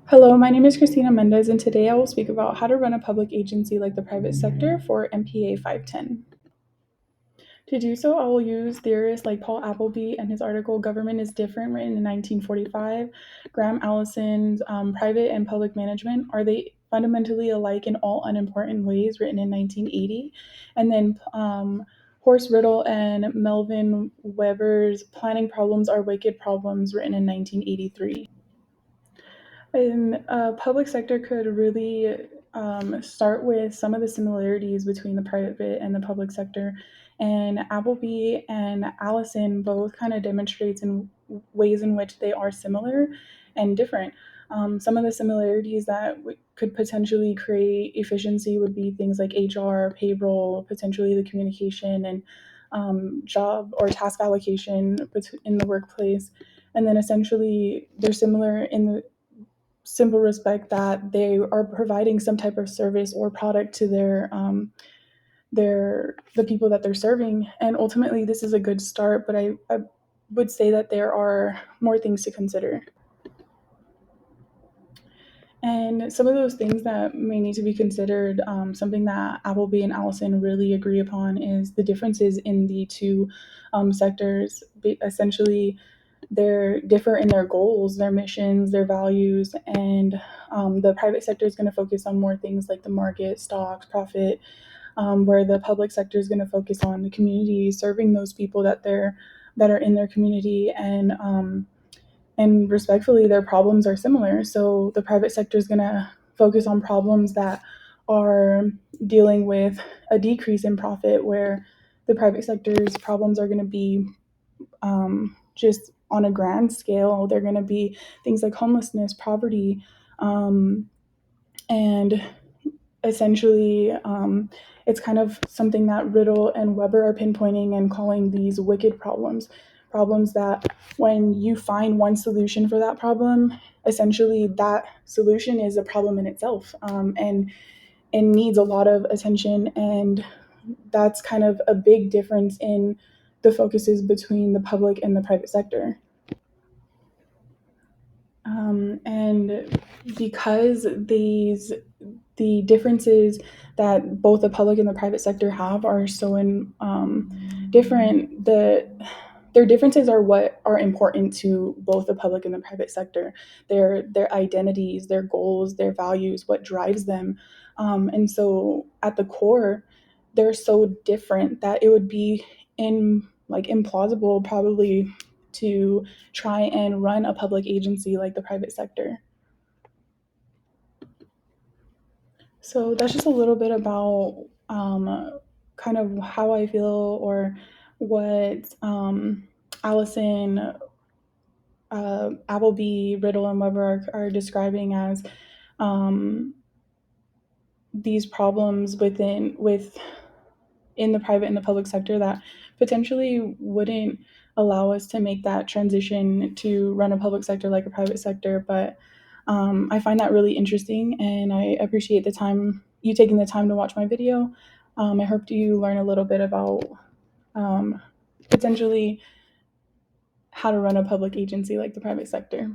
Hello, my name is Christina Mendez, and today I will speak about how to run a public agency like the private sector for MPA 510. To do so, I will use theorists like Paul Appleby and his article Government is Different, written in 1945, Graham Allison's Private and Public Management, Are They Fundamentally Alike in All Unimportant Ways, written in 1980, and then Horst Riddle and Melvin Weber's Planning Problems Are Wicked Problems, written in 1983. And public sector could really start with some of the similarities between the private and the public sector. And Appleby and Allison both kind of demonstrates in ways in which they are similar and different. Some of the similarities that could potentially create efficiency would be things like HR, payroll, potentially the communication and job or task allocation in the workplace. And then essentially they're similar in the simple respect that they are providing some type of service or product to their the people that they're serving. And ultimately this is a good start, but I would say that there are more things to consider. And some of those things that may need to be considered, something that Appleby and Allison really agree upon, is the differences in the two sectors. Essentially, they're differ in their goals, their missions, their values, and the private sector is going to focus on more things like the market, stocks, profit, where the public sector is going to focus on the community, serving those people that are in their community, and respectfully, their problems are similar. So the private sector is going to focus on problems that are dealing with a decrease in profit, where the private sector's problems are going to be just on a grand scale. They're going to be things like homelessness, poverty, um, and essentially, it's kind of something that Riddle and Weber are pinpointing and calling these wicked problems. Problems that when you find one solution for that problem, essentially that solution is a problem in itself, and it needs a lot of attention. And that's kind of a big difference in the focuses between the public and the private sector. And because the differences that both the public and the private sector have are so different, their differences are what are important to both the public and the private sector. Their identities, their goals, their values, what drives them, and so at the core, they're so different that it would be implausible probably to try and run a public agency like the private sector. So that's just a little bit about kind of how I feel, or what Allison, Appleby, Riddle, and Weber are describing as um, these problems with in the private and the public sector that potentially wouldn't allow us to make that transition to run a public sector like a private sector. But I find that really interesting, and I appreciate the time you taking the time to watch my video. I hope you learn a little bit about um, potentially how to run a public agency like the private sector.